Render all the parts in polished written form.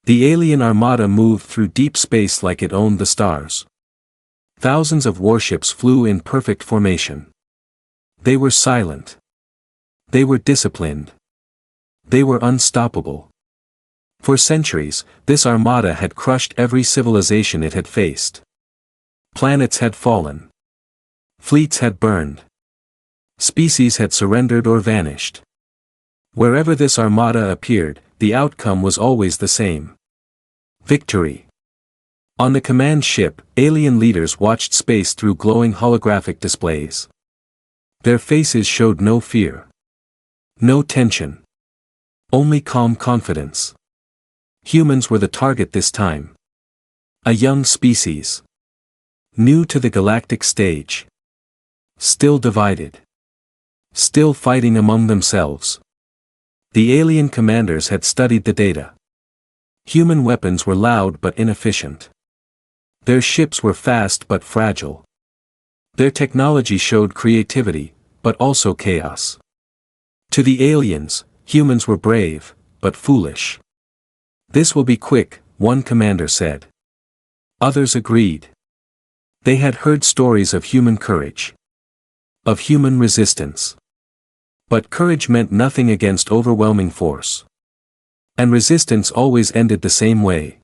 The alien armada moved through deep space like it owned the stars. Thousands of warships flew in perfect formation. They were silent. They were disciplined. They were unstoppable. For centuries, this armada had crushed every civilization it had faced. Planets had fallen. Fleets had burned. Species had surrendered or vanished. Wherever this armada appeared, the outcome was always the same. Victory. On the command ship, alien leaders watched space through glowing holographic displays. Their faces showed no fear. No tension. Only calm confidence. Humans were the target this time. A young species. New to the galactic stage. Still divided. Still fighting among themselves. The alien commanders had studied the data. Human weapons were loud but inefficient. Their ships were fast but fragile. Their technology showed creativity, but also chaos. To the aliens, humans were brave, but foolish. "This will be quick," one commander said. Others agreed. They had heard stories of human courage. Of human resistance. But courage meant nothing against overwhelming force. And resistance always ended the same way.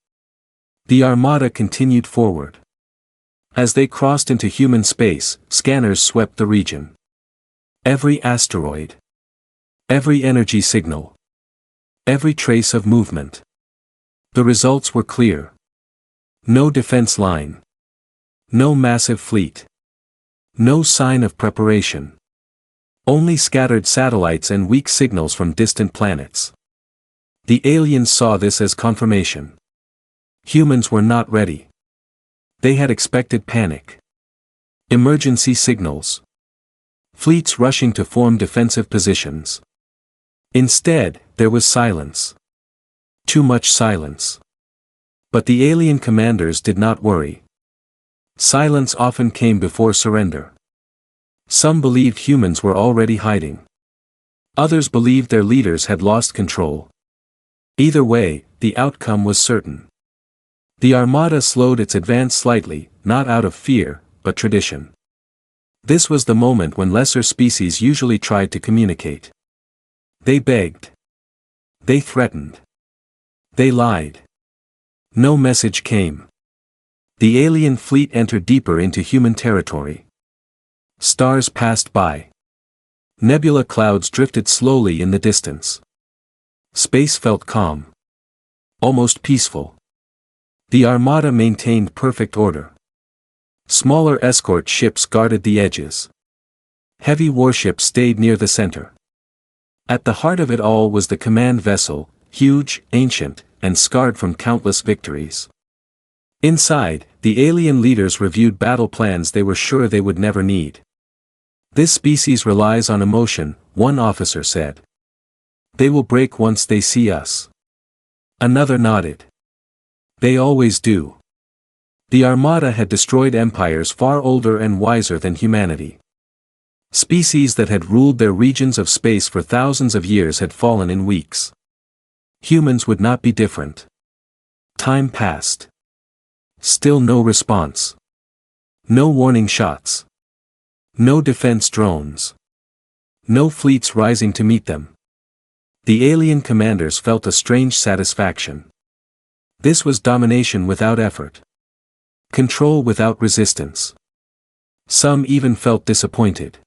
The armada continued forward. As they crossed into human space, scanners swept the region. Every asteroid. Every energy signal. Every trace of movement. The results were clear. No defense line. No massive fleet. No sign of preparation. Only scattered satellites and weak signals from distant planets. The aliens saw this as confirmation. Humans were not ready. They had expected panic. Emergency signals. Fleets rushing to form defensive positions. Instead, there was silence. Too much silence. But the alien commanders did not worry. Silence often came before surrender. Some believed humans were already hiding. Others believed their leaders had lost control. Either way, the outcome was certain. The armada slowed its advance slightly, not out of fear, but tradition. This was the moment when lesser species usually tried to communicate. They begged. They threatened. They lied. No message came. The alien fleet entered deeper into human territory. Stars passed by. Nebula clouds drifted slowly in the distance. Space felt calm. Almost peaceful. The armada maintained perfect order. Smaller escort ships guarded the edges. Heavy warships stayed near the center. At the heart of it all was the command vessel, huge, ancient, and scarred from countless victories. Inside, the alien leaders reviewed battle plans they were sure they would never need. "This species relies on emotion," one officer said. "They will break once they see us." Another nodded. "They always do." The armada had destroyed empires far older and wiser than humanity. Species that had ruled their regions of space for thousands of years had fallen in weeks. Humans would not be different. Time passed. Still no response. No warning shots. No defense drones. No fleets rising to meet them. The alien commanders felt a strange satisfaction. This was domination without effort. Control without resistance. Some even felt disappointed.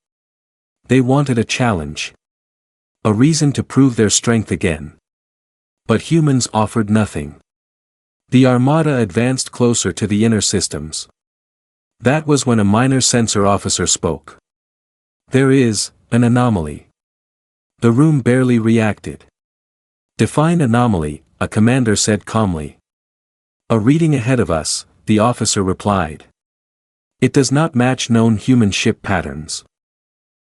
They wanted a challenge. A reason to prove their strength again. But humans offered nothing. The armada advanced closer to the inner systems. That was when a minor sensor officer spoke. "There is an anomaly." The room barely reacted. "Define anomaly," a commander said calmly. "A reading ahead of us," the officer replied. "It does not match known human ship patterns."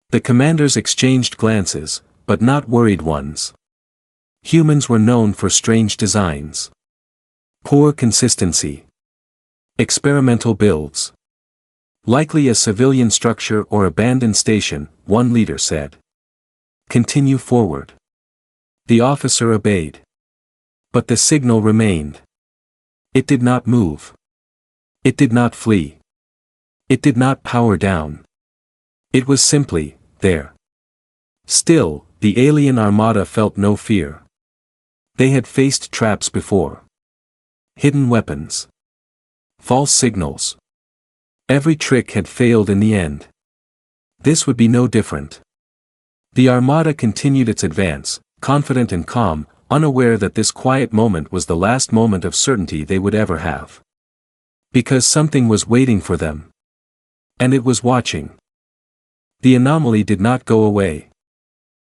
The commanders exchanged glances, but not worried ones. Humans were known for strange designs. Poor consistency. Experimental builds. "Likely a civilian structure or abandoned station," one leader said. "Continue forward." The officer obeyed. But the signal remained. It did not move. It did not flee. It did not power down. It was simply there. Still, the alien armada felt no fear. They had faced traps before. Hidden weapons. False signals. Every trick had failed in the end. This would be no different. The armada continued its advance, confident and calm, unaware that this quiet moment was the last moment of certainty they would ever have. Because something was waiting for them. And it was watching. The anomaly did not go away.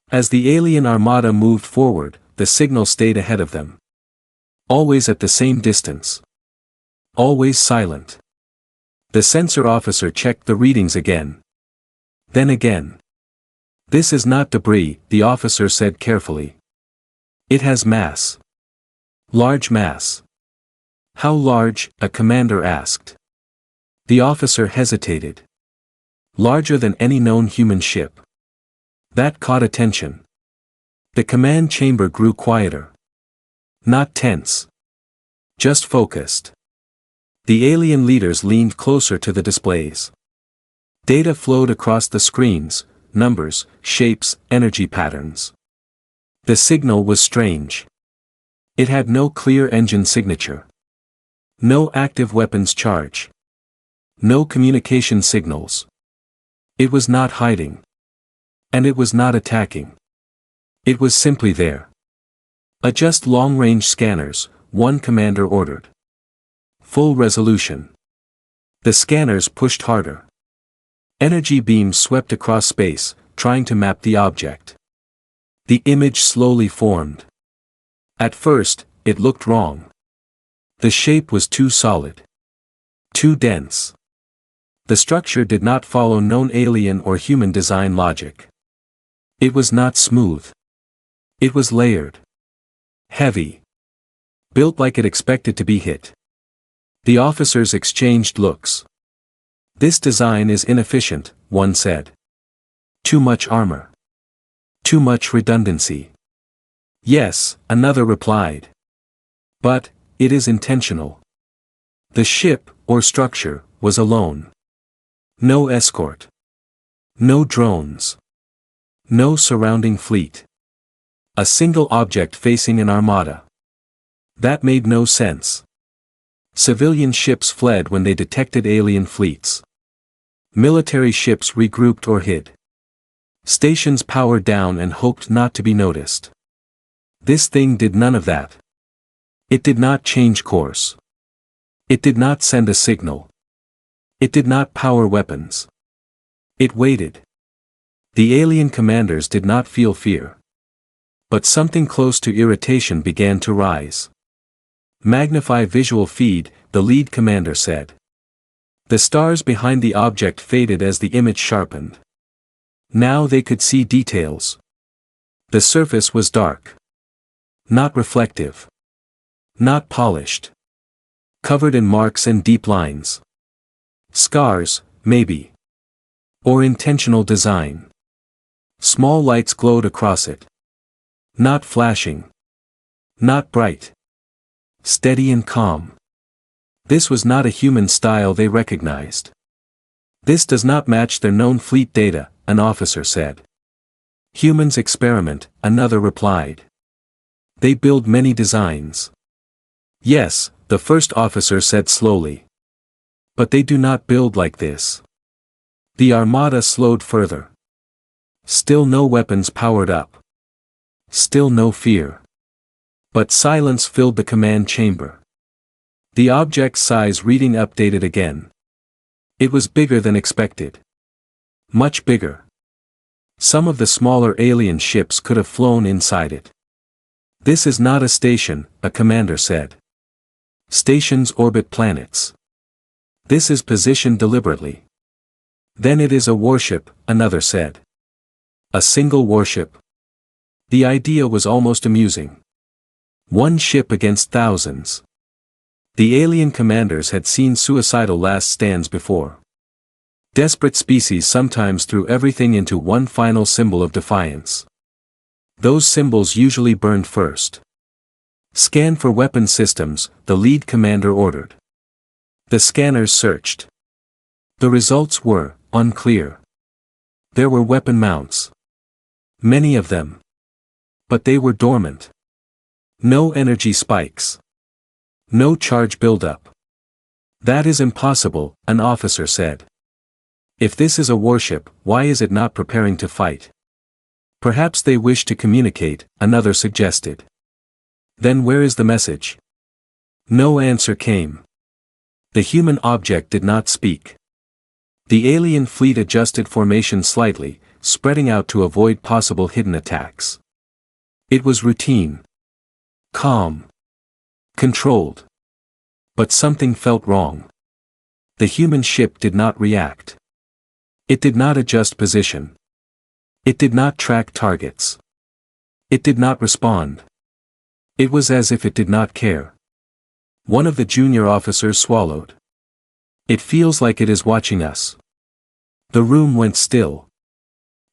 As the alien armada moved forward, the signal stayed ahead of them. Always at the same distance. Always silent. The sensor officer checked the readings again. Then again. This is not debris, the officer said carefully. It has mass. Large mass. How large? A commander asked. The officer hesitated. Larger than any known human ship. That caught attention. The command chamber grew quieter. Not tense. Just focused. The alien leaders leaned closer to the displays. Data flowed across the screens, numbers, shapes, energy patterns. The signal was strange. It had no clear engine signature. No active weapons charge. No communication signals. It was not hiding. And it was not attacking. It was simply there. Adjust long-range scanners, one commander ordered. Full resolution. The scanners pushed harder. Energy beams swept across space, trying to map the object. The image slowly formed. At first, it looked wrong. The shape was too solid. Too dense. The structure did not follow known alien or human design logic. It was not smooth. It was layered. Heavy. Built like it expected to be hit. The officers exchanged looks. This design is inefficient, one said. Too much armor. Too much redundancy. Yes, another replied. But, it is intentional. The ship, or structure, was alone. No escort. No drones. No surrounding fleet. A single object facing an armada. That made no sense. Civilian ships fled when they detected alien fleets. Military ships regrouped or hid. Stations powered down and hoped not to be noticed. This thing did none of that. It did not change course. It did not send a signal. It did not power weapons. It waited. The alien commanders did not feel fear. But something close to irritation began to rise. Magnify visual feed, the lead commander said. The stars behind the object faded as the image sharpened. Now they could see details. The surface was dark. Not reflective. Not polished. Covered in marks and deep lines. Scars, maybe. Or intentional design. Small lights glowed across it. Not flashing. Not bright. Steady and calm. This was not a human style they recognized. This does not match their known fleet data, an officer said. Humans experiment, another replied. They build many designs. Yes, the first officer said slowly. But they do not build like this. The armada slowed further. Still no weapons powered up. Still no fear. But silence filled the command chamber. The object's size reading updated again. It was bigger than expected. Much bigger. Some of the smaller alien ships could have flown inside it. This is not a station, a commander said. Stations orbit planets. This is positioned deliberately. Then it is a warship, another said. A single warship. The idea was almost amusing. One ship against thousands. The alien commanders had seen suicidal last stands before. Desperate species sometimes threw everything into one final symbol of defiance. Those symbols usually burned first. Scan for weapon systems, the lead commander ordered. The scanners searched. The results were unclear. There were weapon mounts. Many of them. But they were dormant. No energy spikes. No charge buildup. That is impossible, an officer said. If this is a warship, why is it not preparing to fight? Perhaps they wish to communicate, another suggested. Then where is the message? No answer came. The human object did not speak. The alien fleet adjusted formation slightly, spreading out to avoid possible hidden attacks. It was routine. Calm. Controlled. But something felt wrong. The human ship did not react. It did not adjust position. It did not track targets. It did not respond. It was as if it did not care. One of the junior officers swallowed. It feels like it is watching us. The room went still.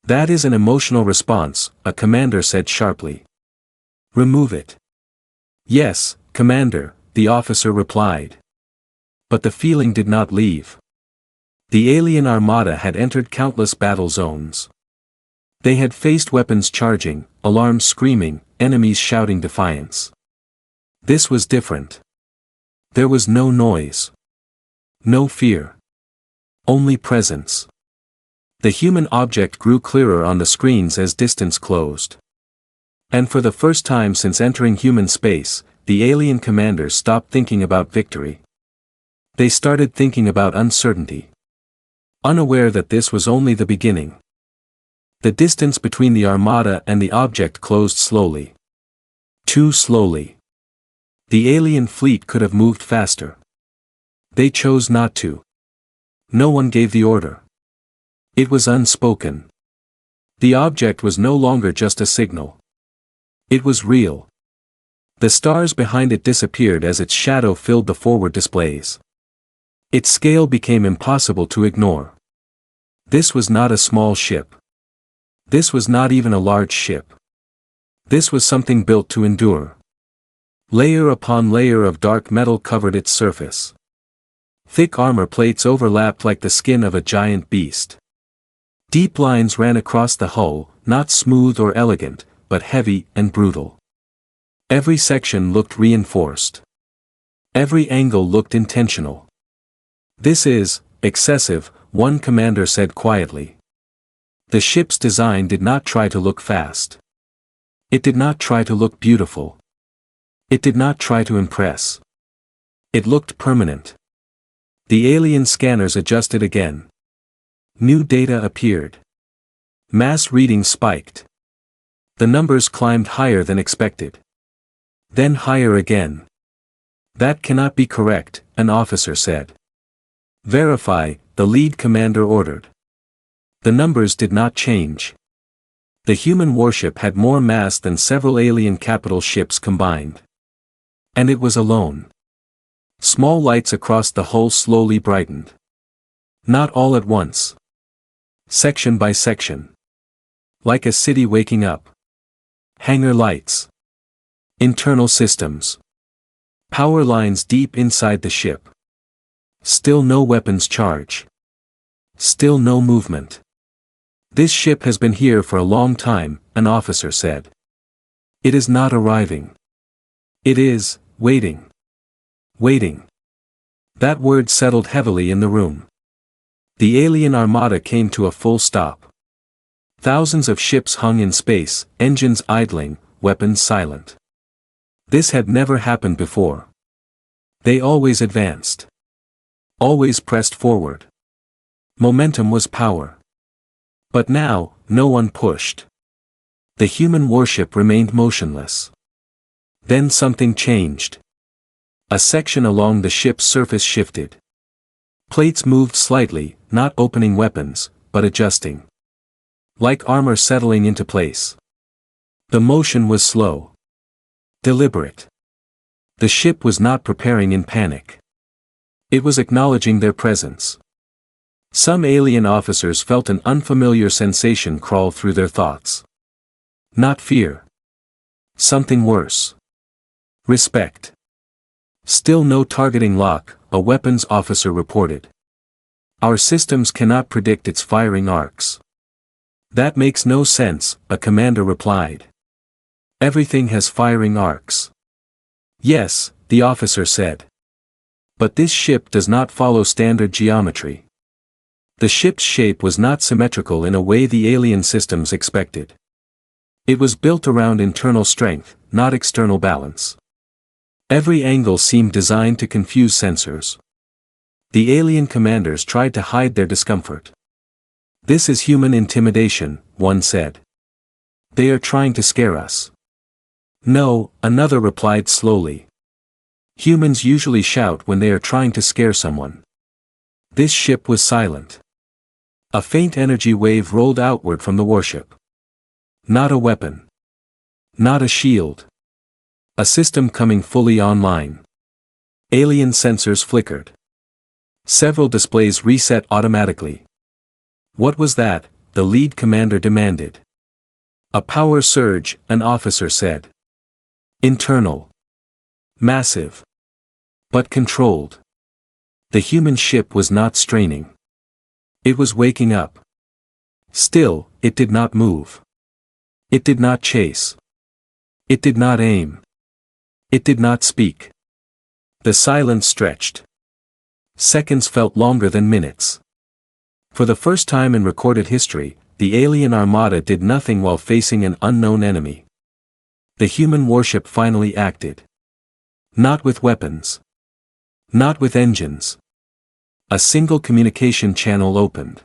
That is an emotional response, a commander said sharply. Remove it. Yes, Commander, the officer replied. But the feeling did not leave. The alien armada had entered countless battle zones. They had faced weapons charging, alarms screaming, enemies shouting defiance. This was different. There was no noise. No fear. Only presence. The human object grew clearer on the screens as distance closed. And for the first time since entering human space, the alien commanders stopped thinking about victory. They started thinking about uncertainty. Unaware that this was only the beginning. The distance between the armada and the object closed slowly. Too slowly. The alien fleet could have moved faster. They chose not to. No one gave the order. It was unspoken. The object was no longer just a signal. It was real. The stars behind it disappeared as its shadow filled the forward displays. Its scale became impossible to ignore. This was not a small ship. This was not even a large ship. This was something built to endure. Layer upon layer of dark metal covered its surface. Thick armor plates overlapped like the skin of a giant beast. Deep lines ran across the hull, not smooth or elegant, but heavy and brutal. Every section looked reinforced. Every angle looked intentional. This is excessive, one commander said quietly. The ship's design did not try to look fast. It did not try to look beautiful. It did not try to impress. It looked permanent. The alien scanners adjusted again. New data appeared. Mass readings spiked. The numbers climbed higher than expected. Then higher again. That cannot be correct, an officer said. Verify, the lead commander ordered. The numbers did not change. The human warship had more mass than several alien capital ships combined. And it was alone. Small lights across the hull slowly brightened. Not all at once. Section by section. Like a city waking up. Hangar lights. Internal systems. Power lines deep inside the ship. Still no weapons charge. Still no movement. This ship has been here for a long time, an officer said. It is not arriving. It is, waiting. Waiting. That word settled heavily in the room. The alien armada came to a full stop. Thousands of ships hung in space, engines idling, weapons silent. This had never happened before. They always advanced. Always pressed forward. Momentum was power. But now, no one pushed. The human warship remained motionless. Then something changed. A section along the ship's surface shifted. Plates moved slightly, not opening weapons, but adjusting. Like armor settling into place. The motion was slow. Deliberate. The ship was not preparing in panic. It was acknowledging their presence. Some alien officers felt an unfamiliar sensation crawl through their thoughts. Not fear. Something worse. Respect. Still no targeting lock, a weapons officer reported. Our systems cannot predict its firing arcs. That makes no sense, a commander replied. Everything has firing arcs. Yes, the officer said. But this ship does not follow standard geometry. The ship's shape was not symmetrical in a way the alien systems expected. It was built around internal strength, not external balance. Every angle seemed designed to confuse sensors. The alien commanders tried to hide their discomfort. This is human intimidation, one said. They are trying to scare us. No, another replied slowly. Humans usually shout when they are trying to scare someone. This ship was silent. A faint energy wave rolled outward from the warship. Not a weapon. Not a shield. A system coming fully online. Alien sensors flickered. Several displays reset automatically. What was that? The lead commander demanded. A power surge, an officer said. Internal. Massive. But controlled. The human ship was not straining. It was waking up. Still, it did not move. It did not chase. It did not aim. It did not speak. The silence stretched. Seconds felt longer than minutes. For the first time in recorded history, the alien armada did nothing while facing an unknown enemy. The human warship finally acted. Not with weapons. Not with engines. A single communication channel opened.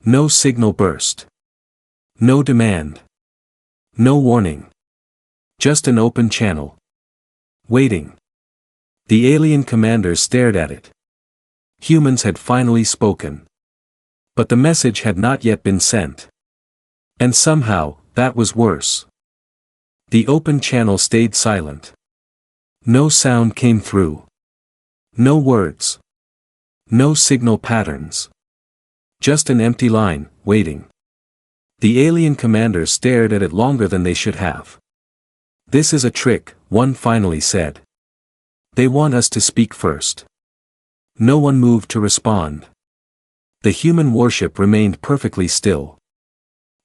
No signal burst. No demand. No warning. Just an open channel. Waiting. The alien commanders stared at it. Humans had finally spoken. But the message had not yet been sent. And somehow, that was worse. The open channel stayed silent. No sound came through. No words. No signal patterns. Just an empty line, waiting. The alien commanders stared at it longer than they should have. This is a trick, one finally said. They want us to speak first. No one moved to respond. The human warship remained perfectly still.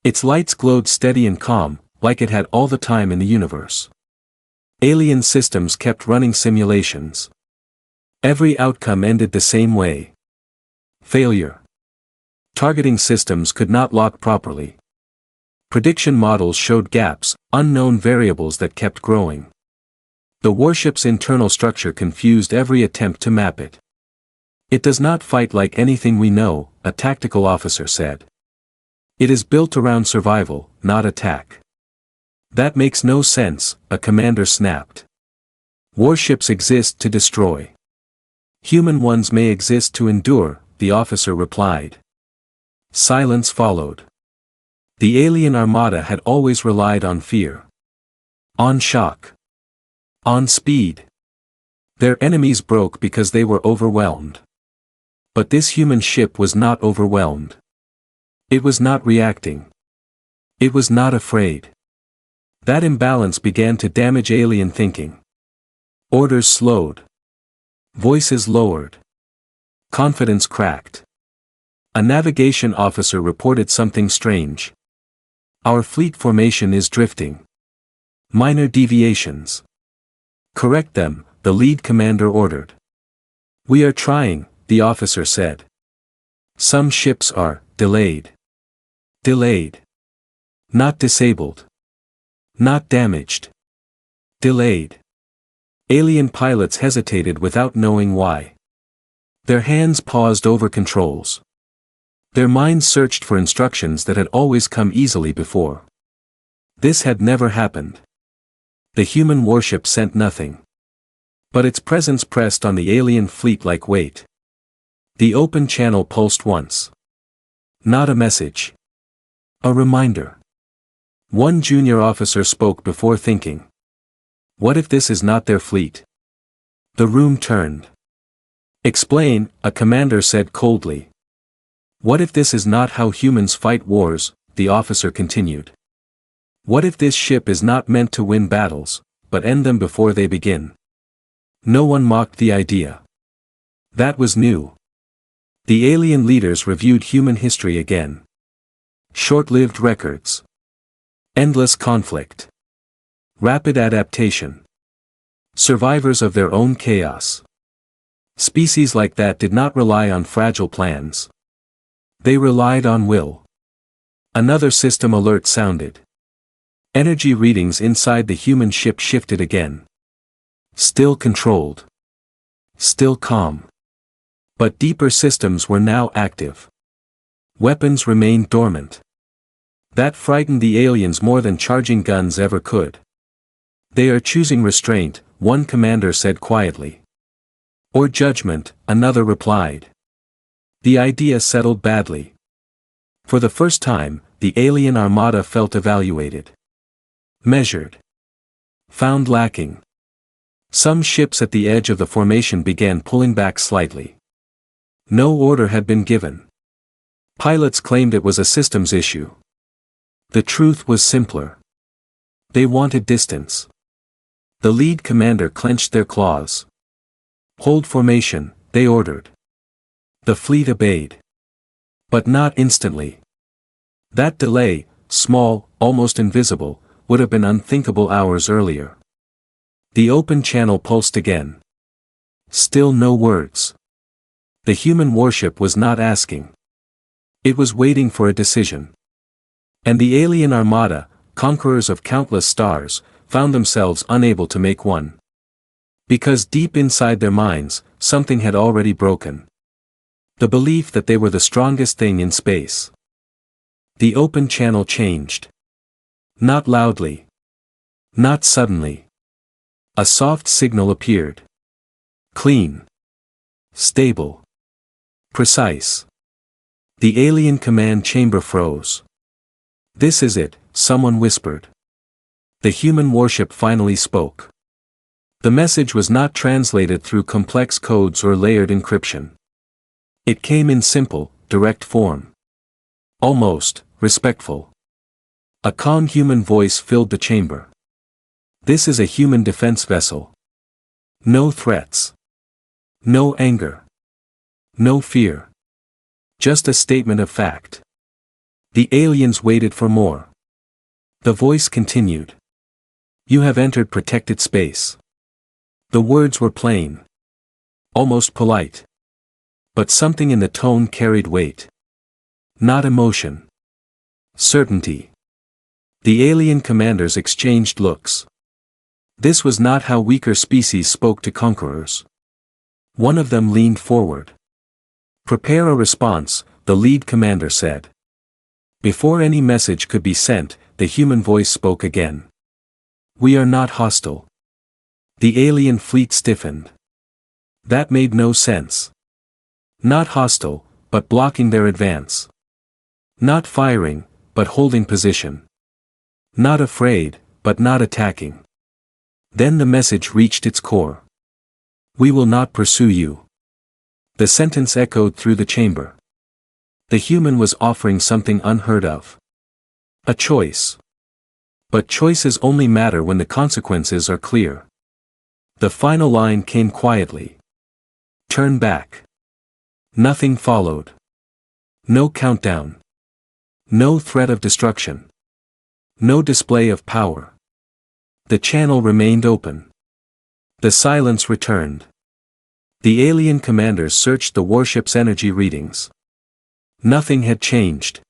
Its lights glowed steady and calm, like it had all the time in the universe. Alien systems kept running simulations. Every outcome ended the same way. Failure. Targeting systems could not lock properly. Prediction models showed gaps, unknown variables that kept growing. The warship's internal structure confused every attempt to map it. It does not fight like anything we know, a tactical officer said. It is built around survival, not attack. That makes no sense, a commander snapped. Warships exist to destroy. Human ones may exist to endure, the officer replied. Silence followed. The alien armada had always relied on fear. On shock. On speed. Their enemies broke because they were overwhelmed. But this human ship was not overwhelmed. It was not reacting. It was not afraid. That imbalance began to damage alien thinking. Orders slowed. Voices lowered. Confidence cracked. A navigation officer reported something strange. Our fleet formation is drifting. Minor deviations. Correct them, the lead commander ordered. We are trying, the officer said. Some ships are delayed. Delayed. Not disabled. Not damaged. Delayed. Alien pilots hesitated without knowing why. Their hands paused over controls. Their minds searched for instructions that had always come easily before. This had never happened. The human warship sent nothing. But its presence pressed on the alien fleet like weight. The open channel pulsed once. Not a message. A reminder. One junior officer spoke before thinking. What if this is not their fleet? The room turned. Explain, a commander said coldly. What if this is not how humans fight wars, the officer continued. What if this ship is not meant to win battles, but end them before they begin. No one mocked the idea. That was new. The alien leaders reviewed human history again. Short-lived records. Endless conflict. Rapid adaptation. Survivors of their own chaos. Species like that did not rely on fragile plans. They relied on will. Another system alert sounded. Energy readings inside the human ship shifted again. Still controlled. Still calm. But deeper systems were now active. Weapons remained dormant. That frightened the aliens more than charging guns ever could. They are choosing restraint, one commander said quietly. Or judgment, another replied. The idea settled badly. For the first time, the alien armada felt evaluated. Measured. Found lacking. Some ships at the edge of the formation began pulling back slightly. No order had been given. Pilots claimed it was a systems issue. The truth was simpler. They wanted distance. The lead commander clenched their claws. Hold formation, they ordered. The fleet obeyed. But not instantly. That delay, small, almost invisible, would have been unthinkable hours earlier. The open channel pulsed again. Still no words. The human warship was not asking. It was waiting for a decision. And the alien armada, conquerors of countless stars, found themselves unable to make one. Because deep inside their minds, something had already broken. The belief that they were the strongest thing in space. The open channel changed. Not loudly. Not suddenly. A soft signal appeared. Clean. Stable. Precise. The alien command chamber froze. This is it, someone whispered. The human warship finally spoke. The message was not translated through complex codes or layered encryption. It came in simple, direct form. Almost, respectful. A calm human voice filled the chamber. This is a human defense vessel. No threats. No anger. No fear. Just a statement of fact. The aliens waited for more. The voice continued. You have entered protected space. The words were plain. Almost polite. But something in the tone carried weight. Not emotion. Certainty. The alien commanders exchanged looks. This was not how weaker species spoke to conquerors. One of them leaned forward. Prepare a response, the lead commander said. Before any message could be sent, the human voice spoke again. We are not hostile. The alien fleet stiffened. That made no sense. Not hostile, but blocking their advance. Not firing, but holding position. Not afraid, but not attacking. Then the message reached its core. We will not pursue you. The sentence echoed through the chamber. The human was offering something unheard of. A choice. But choices only matter when the consequences are clear. The final line came quietly. Turn back. Nothing followed. No countdown. No threat of destruction. No display of power. The channel remained open. The silence returned. The alien commanders searched the warship's energy readings. Nothing had changed.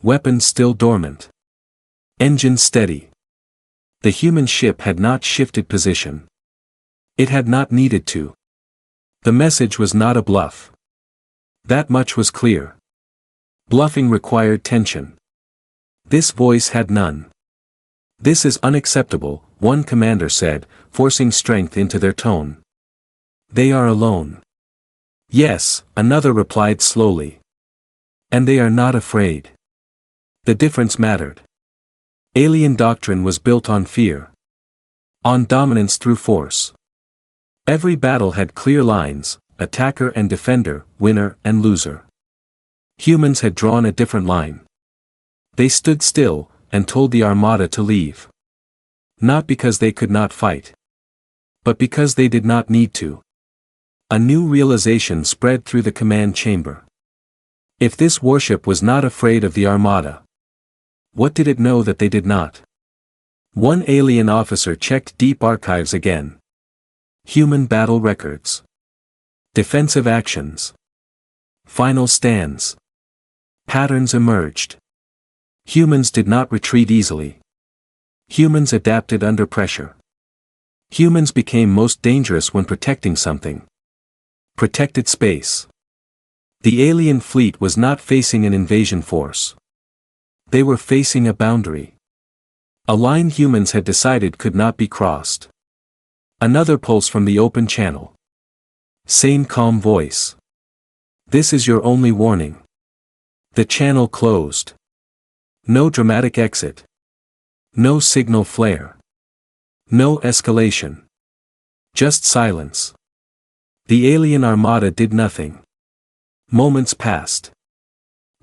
Weapons still dormant. Engine steady. The human ship had not shifted position. It had not needed to. The message was not a bluff. That much was clear. Bluffing required tension. This voice had none. This is unacceptable, one commander said, forcing strength into their tone. They are alone. Yes, another replied slowly. And they are not afraid. The difference mattered. Alien doctrine was built on fear. On dominance through force. Every battle had clear lines, attacker and defender, winner and loser. Humans had drawn a different line. They stood still, and told the Armada to leave. Not because they could not fight, but because they did not need to. A new realization spread through the command chamber. If this warship was not afraid of the Armada, what did it know that they did not? One alien officer checked deep archives again. Human battle records. Defensive actions. Final stands. Patterns emerged. Humans did not retreat easily. Humans adapted under pressure. Humans became most dangerous when protecting something. Protected space. The alien fleet was not facing an invasion force. They were facing a boundary. A line humans had decided could not be crossed. Another pulse from the open channel. Same calm voice. This is your only warning. The channel closed. No dramatic exit. No signal flare. No escalation. Just silence. The alien armada did nothing. Moments passed.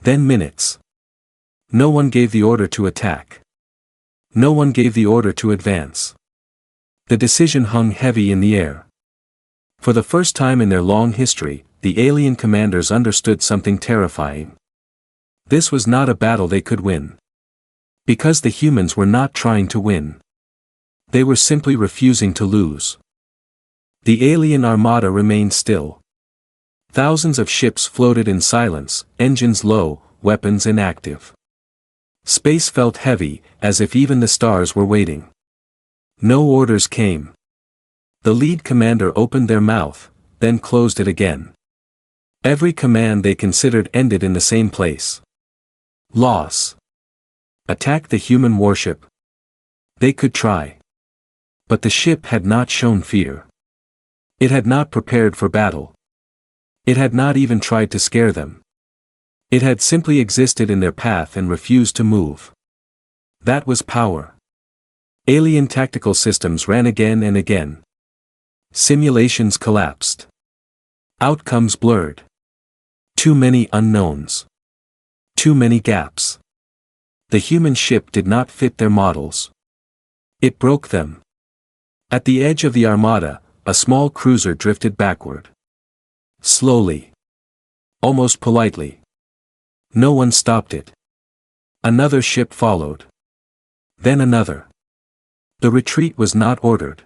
Then minutes. No one gave the order to attack. No one gave the order to advance. The decision hung heavy in the air. For the first time in their long history, the alien commanders understood something terrifying. This was not a battle they could win. Because the humans were not trying to win. They were simply refusing to lose. The alien armada remained still. Thousands of ships floated in silence, engines low, weapons inactive. Space felt heavy, as if even the stars were waiting. No orders came. The lead commander opened their mouth, then closed it again. Every command they considered ended in the same place. Loss. Attack the human warship. They could try. But the ship had not shown fear. It had not prepared for battle. It had not even tried to scare them. It had simply existed in their path and refused to move. That was power. Alien tactical systems ran again and again. Simulations collapsed. Outcomes blurred. Too many unknowns. Too many gaps. The human ship did not fit their models. It broke them. At the edge of the Armada, a small cruiser drifted backward. Slowly. Almost politely. No one stopped it. Another ship followed. Then another. The retreat was not ordered.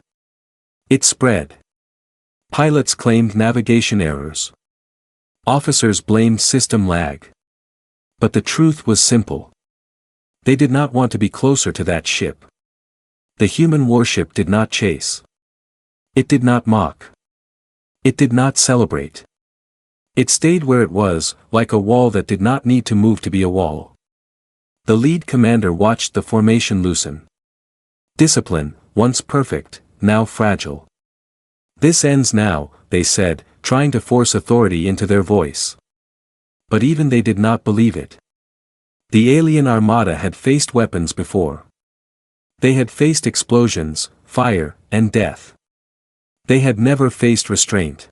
It spread. Pilots claimed navigation errors. Officers blamed system lag. But the truth was simple. They did not want to be closer to that ship. The human warship did not chase. It did not mock. It did not celebrate. It stayed where it was, like a wall that did not need to move to be a wall. The lead commander watched the formation loosen. Discipline, once perfect, now fragile. This ends now, they said, trying to force authority into their voice. But even they did not believe it. The alien armada had faced weapons before. They had faced explosions, fire, and death. They had never faced restraint.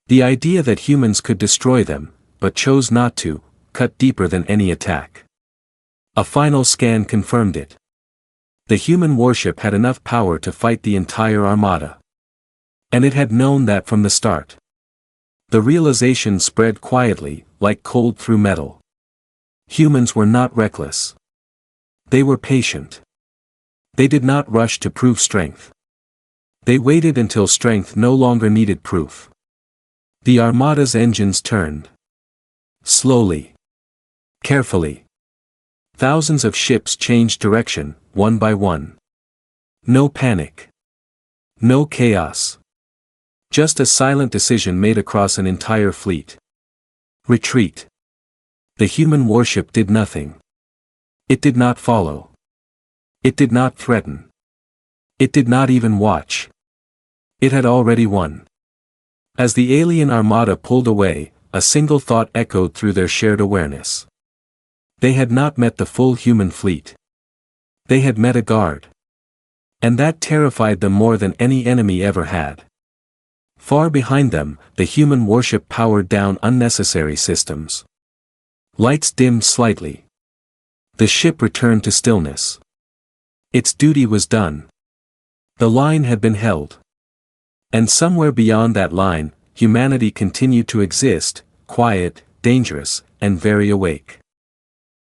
The idea that humans could destroy them, but chose not to, cut deeper than any attack. A final scan confirmed it. The human warship had enough power to fight the entire armada. And it had known that from the start. The realization spread quietly, like cold through metal. Humans were not reckless. They were patient. They did not rush to prove strength. They waited until strength no longer needed proof. The Armada's engines turned. Slowly. Carefully. Thousands of ships changed direction, one by one. No panic. No chaos. Just a silent decision made across an entire fleet. Retreat. The human warship did nothing. It did not follow. It did not threaten. It did not even watch. It had already won. As the alien armada pulled away, a single thought echoed through their shared awareness. They had not met the full human fleet. They had met a guard. And that terrified them more than any enemy ever had. Far behind them, the human warship powered down unnecessary systems. Lights dimmed slightly. The ship returned to stillness. Its duty was done. The line had been held. And somewhere beyond that line, humanity continued to exist, quiet, dangerous, and very awake.